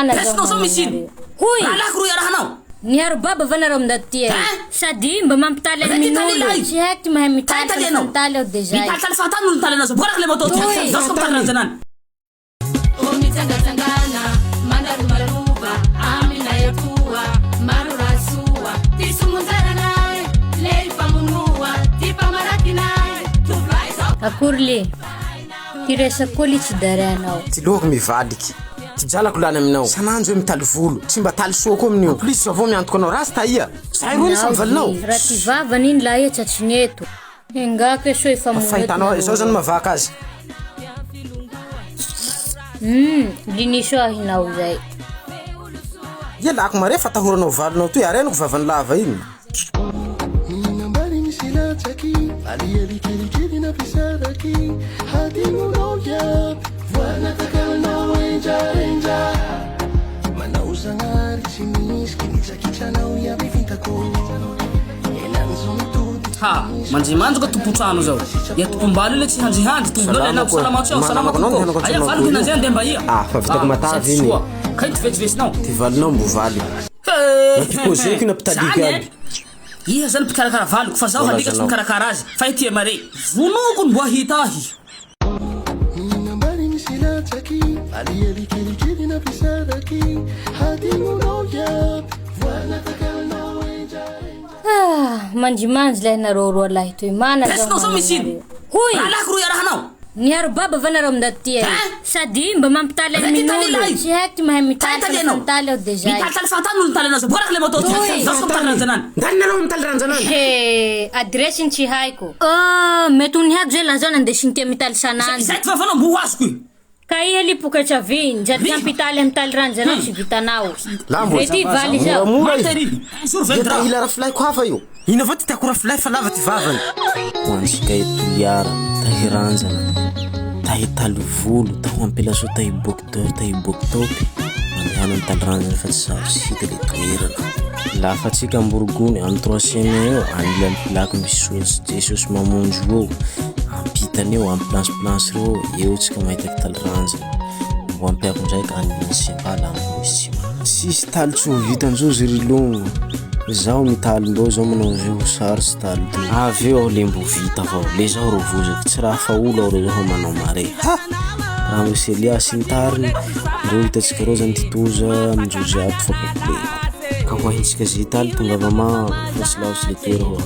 Resnao zao misy. Hoy. Alako ro yarahanao. Niaro baba vanarao amindaty sady mba mampitaly amin'olo tsy haiko mahay mitaly fantaly aho deja mitaly fantany olo mitaly anazy boraka le moto zao ska mitaly ranjanany mitsangatsangana mandarumaruva amina yatua marurasua tisumunzaranai lei pamunua tipamarakinai tuvai akory le ty resako le tsy darianao ty lohako mivaliky ty jalako lany aminao sanandro hoe mitaly volo tsy mba taly soa koa amin'io plus avao miantoko anao rasy taia zay ro nisy mivalinao raha ty vavany iny laha etra tsy neto engako so efa fahitanao zao zany mavaka azy liniso ahinao zay ia lako mare fa tahoranao valinao toy arenako vavany lava iny ha manjimanjoko tompotrano zao ya topombalo ile tsy hanjihanji tombolo na salamatsio aya valiko na zay ndemba ia fa vitako matavy iny kay ty vetivestinao ty valinao mbo valy natipozeko na pitaliky aby iha zany pikarakara valiko fa zaho halika tsy mikarakara azy fa ity mare vonoko mbo ahita ahy manjimanjy lay nareo roa lahy toy mana resnao zao misy. Hoy. Alako ro yarahanao. Niaro baba vanarao amindaty sady mba mampitaly amin'olo tsy haiko mahay mitaly fantaly aho deja mitaly fantany olo mitaly anazy boraka le moto zao ska mitaly ranjanany ndany nareo mitaly ranjanany adresiny tsy haiko mety ony haiko zay lazao nandesiny tia mitaly sanandro zay ty vavanao mbo azoko ka iha lipokatra viny jaty nampitaly amitaly ranjanao tsy vitanao mety valy zao mora ila rafilahiko hafa io ina avao ty tiako rafilay fa lava ty vavany hoansika etoliara tahy ranjana tahy taly volo taho ampela so tahy bokitopy mandehana mitaly ranjana fa tsy sarotsy hita le toerana lafa tsika amborogony amy 3 semaine eo anila ampilako misy jesosy mamonjo eo ampitany eo amy planche reo eo tsika mahita taly ranjana mbo ampiako ndraiky anila sembala misy sisy taly tsy ho vitan'izao zirilongo zao mitaly ndao zao manao zay ho sarotsy taly avy eo le mbo vita avao le zao ro vozako tsy raha fa olo aho re zao manao mare raha misy Eliasy nitariny reo hitatsika reo zany titoza amin'izao jiaby fa kople ka ho ahintsika zay taly tonga vama fa tsy laho tsy le toera hoa